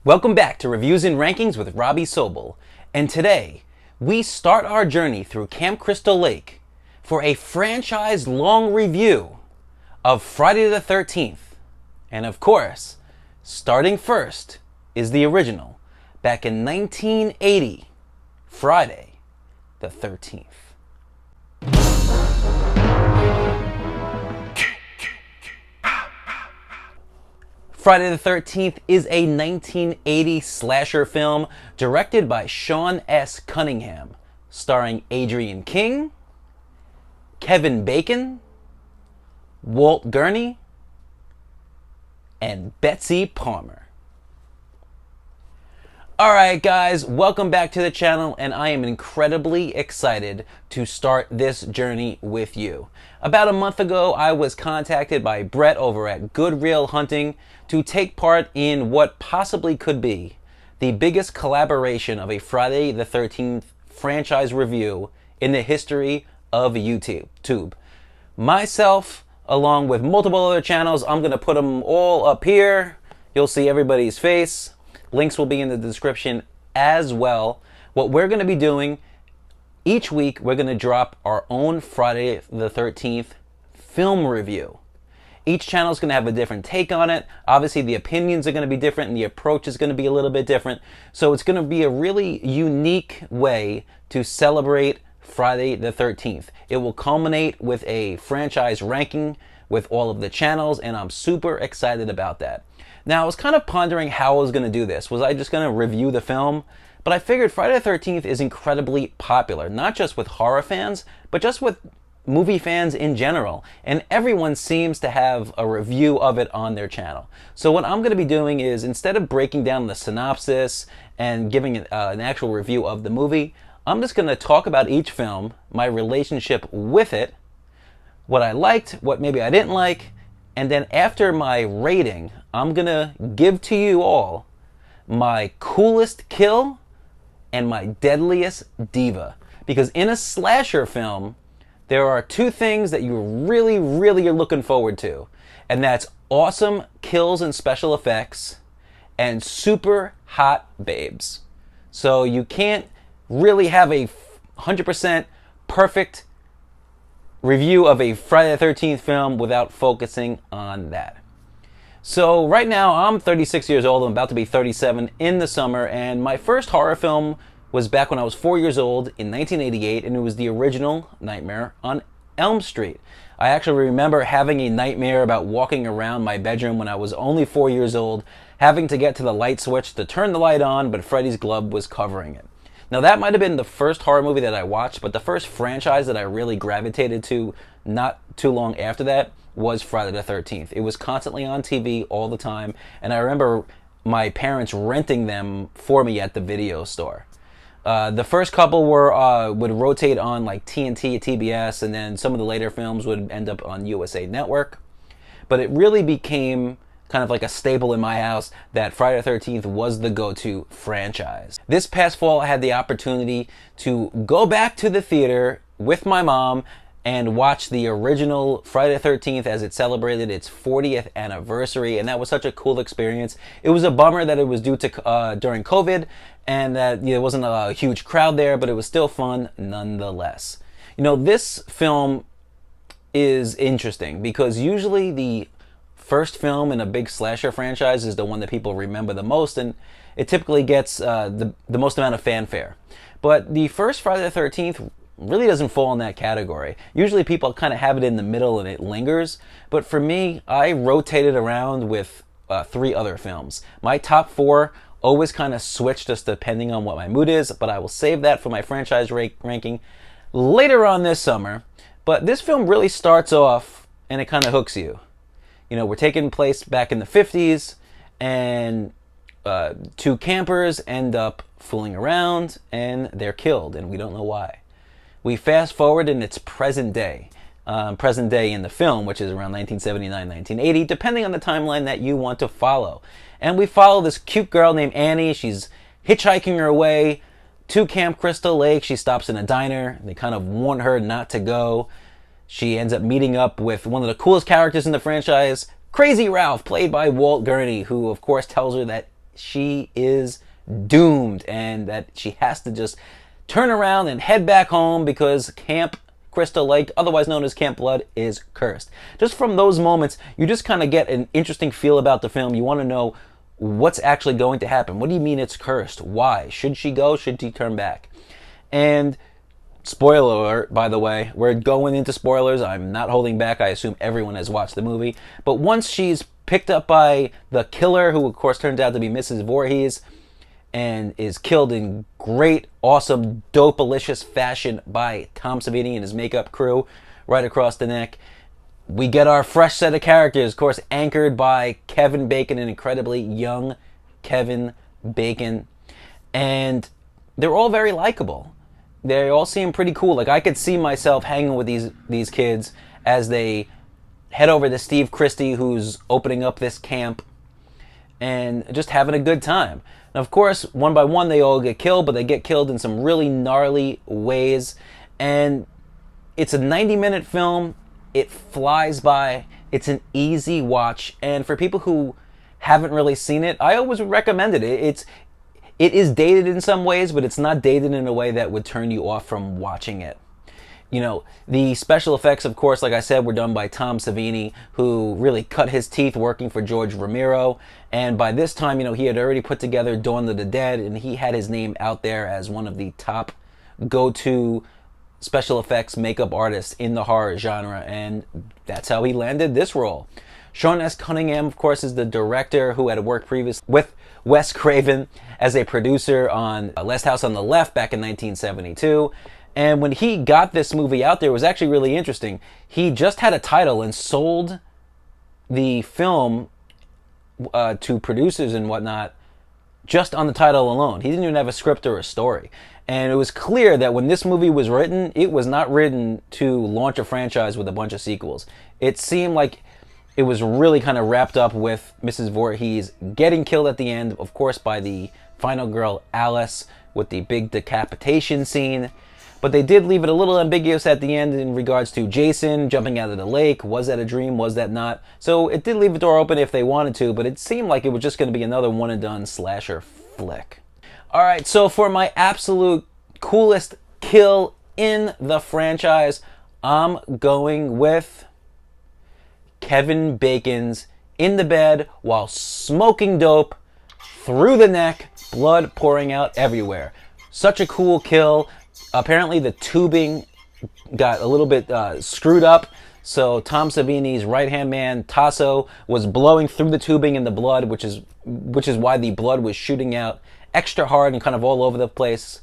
Welcome back to Reviews and Rankings with Robbie Sobel, and today we start our journey through Camp Crystal Lake for a franchise-long review of Friday the 13th. And of course, starting first is the original, back in 1980, Friday the 13th. Friday the 13th is a 1980 slasher film directed by Sean S. Cunningham, starring Adrienne King, Kevin Bacon, Walt Gurney, and Betsy Palmer. Alright guys, welcome back to the channel, and I am incredibly excited to start this journey with you. About a month ago, I was contacted by Brett over at Good Real Hunting to take part in what possibly could be the biggest collaboration of a Friday the 13th franchise review in the history of YouTube. Myself, along with multiple other channels, I'm going to put them all up here. You'll see everybody's face. Links will be in the description as well. What we're going to be doing, each week we're going to drop our own Friday the 13th film review. Each channel is going to have a different take on it. Obviously the opinions are going to be different and the approach is going to be a little bit different. So it's going to be a really unique way to celebrate Friday the 13th. It will culminate with a franchise ranking with all of the channels, and I'm super excited about that. Now, I was kind of pondering how I was going to do this. Was I just going to review the film? But I figured Friday the 13th is incredibly popular, not just with horror fans, but just with movie fans in general. And everyone seems to have a review of it on their channel. So what I'm going to be doing is, instead of breaking down the synopsis and giving an actual review of the movie, I'm just going to talk about each film, my relationship with it, what I liked, what maybe I didn't like, and then after my rating, I'm going to give to you all my coolest kill and my deadliest diva. Because in a slasher film, there are two things that you really are looking forward to. And that's awesome kills and special effects and super hot babes. So you can't really have a 100% perfect review of a Friday the 13th film without focusing on that. So right now I'm 36 years old. I'm about to be 37 in the summer, and my first horror film was back when I was 4 years old in 1988, and it was the original Nightmare on Elm Street. I actually remember having a nightmare about walking around my bedroom when I was only 4 years old, having to get to the light switch to turn the light on, but Freddy's glove was covering it. Now that might have been the first horror movie that I watched, but the first franchise that I really gravitated to not too long after that was Friday the 13th. It was constantly on TV all the time, and I remember my parents renting them for me at the video store. The first couple would rotate on like TNT at TBS, and then some of the later films would end up on USA Network. But it really became kind of like a staple in my house that Friday the 13th was the go-to franchise. This past fall, I had the opportunity to go back to the theater with my mom and watch the original Friday the 13th as it celebrated its 40th anniversary, and that was such a cool experience. It was a bummer that it was due to during COVID, and that there wasn't a huge crowd there, but it was still fun nonetheless. You know, this film is interesting because usually the first film in a big slasher franchise is the one that people remember the most, and it typically gets the most amount of fanfare. But the first Friday the 13th really doesn't fall in that category. Usually people kind of have it in the middle and it lingers, but for me, I rotated around with 3 other films. My top 4 always kind of switch just depending on what my mood is, but I will save that for my franchise ranking later on this summer. But this film really starts off and it kind of hooks you. You know, we're taking place back in the 50s, and 2 campers end up fooling around and they're killed, and we don't know why. We fast forward and it's present day in the film, which is around 1979, 1980, depending on the timeline that you want to follow. And we follow this cute girl named Annie. She's hitchhiking her way to Camp Crystal Lake. She stops in a diner. They kind of warn her not to go. She ends up meeting up with one of the coolest characters in the franchise, Crazy Ralph, played by Walt Gurney, who of course tells her that she is doomed and that she has to just turn around and head back home because Camp Crystal Lake, otherwise known as Camp Blood, is cursed. Just from those moments, you just kind of get an interesting feel about the film. You want to know what's actually going to happen. What do you mean it's cursed? Why? Should she go? Should she turn back? And spoiler alert, by the way, we're going into spoilers. I'm not holding back. I assume everyone has watched the movie. But once she's picked up by the killer, who of course turns out to be Mrs. Voorhees, and is killed in great, awesome, dope-alicious fashion by Tom Savini and his makeup crew right across the neck, we get our fresh set of characters, of course, anchored by Kevin Bacon, an incredibly young Kevin Bacon. And they're all very likable. They all seem pretty cool. Like, I could see myself hanging with these kids as they head over to Steve Christie, who's opening up this camp, and just having a good time. Now, of course, one by one, they all get killed, but they get killed in some really gnarly ways. And it's a 90-minute film. It flies by. It's an easy watch. And for people who haven't really seen it, I always recommend it. It is dated in some ways, but it's not dated in a way that would turn you off from watching it. You know, the special effects, of course, like I said, were done by Tom Savini, who really cut his teeth working for George Romero. And by this time, you know, he had already put together Dawn of the Dead, and he had his name out there as one of the top go-to special effects makeup artists in the horror genre. And that's how he landed this role. Sean S. Cunningham, of course, is the director who had worked previously with Wes Craven as a producer on Last House on the Left back in 1972. And when he got this movie out there, it was actually really interesting. He just had a title and sold the film to producers and whatnot just on the title alone. He didn't even have a script or a story. And it was clear that when this movie was written, it was not written to launch a franchise with a bunch of sequels. It seemed like it was really kind of wrapped up with Mrs. Voorhees getting killed at the end, of course, by the final girl, Alice, with the big decapitation scene. But they did leave it a little ambiguous at the end in regards to Jason jumping out of the lake. Was that a dream? Was that not? So it did leave the door open if they wanted to, but it seemed like it was just going to be another one-and-done slasher flick. All right, so for my absolute coolest kill in the franchise, I'm going with Kevin Bacon's in the bed while smoking dope through the neck, blood pouring out everywhere. Such a cool kill. Apparently the tubing got a little bit screwed up, so Tom Savini's right-hand man, Tasso, was blowing through the tubing in the blood, which is why the blood was shooting out extra hard and kind of all over the place.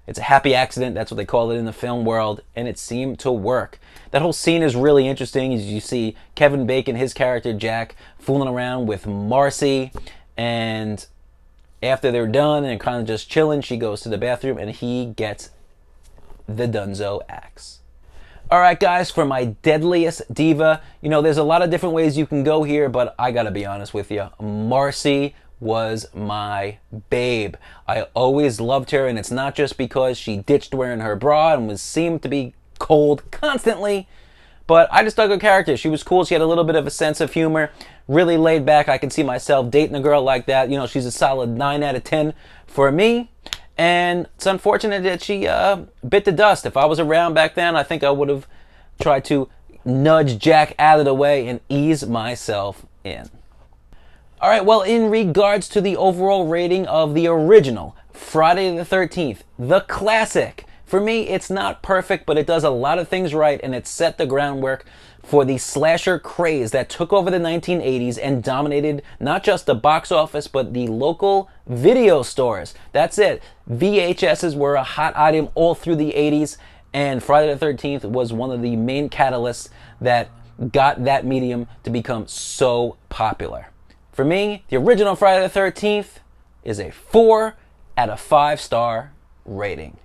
It's a happy accident, that's what they call it in the film world, and it seemed to work. That whole scene is really interesting as you see Kevin Bacon, his character Jack, fooling around with Marcy, and after they're done and kind of just chilling, she goes to the bathroom and he gets the Dunzo axe. Alright guys, for my deadliest diva, you know, there's a lot of different ways you can go here, but I gotta be honest with you, Marcy was my babe. I always loved her, and it's not just because she ditched wearing her bra and seemed to be cold constantly, but I just dug her character. She was cool. She had a little bit of a sense of humor, really laid back. I can see myself dating a girl like that. You know, she's a solid 9 out of 10 for me. And it's unfortunate that she bit the dust. If I was around back then, I think I would have tried to nudge Jack out of the way and ease myself in. All right, well, in regards to the overall rating of the original Friday the 13th, the classic, for me, it's not perfect, but it does a lot of things right, and it set the groundwork for the slasher craze that took over the 1980s and dominated not just the box office, but the local video stores. That's it. VHSs were a hot item all through the 80s, and Friday the 13th was one of the main catalysts that got that medium to become so popular. For me, the original Friday the 13th is a 4 out of 5-star rating.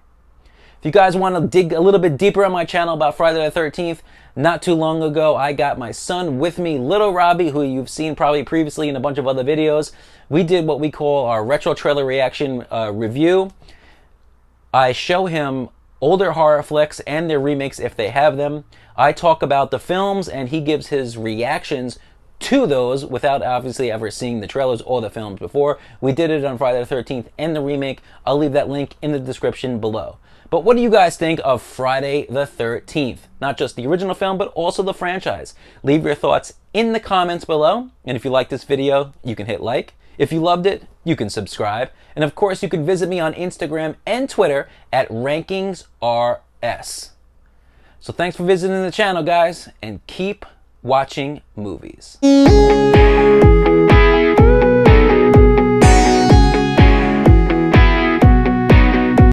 If you guys want to dig a little bit deeper on my channel about Friday the 13th, not too long ago, I got my son with me, Little Robbie, who you've seen probably previously in a bunch of other videos. We did what we call our retro trailer reaction review. I show him older horror flicks and their remakes if they have them. I talk about the films and he gives his reactions to those without obviously ever seeing the trailers or the films before. We did it on Friday the 13th and the remake. I'll leave that link in the description below. But what do you guys think of Friday the 13th? Not just the original film, but also the franchise. Leave your thoughts in the comments below. And if you like this video, you can hit like. If you loved it, you can subscribe. And of course, you can visit me on Instagram and Twitter at RankingsRS. So thanks for visiting the channel, guys, and keep watching movies.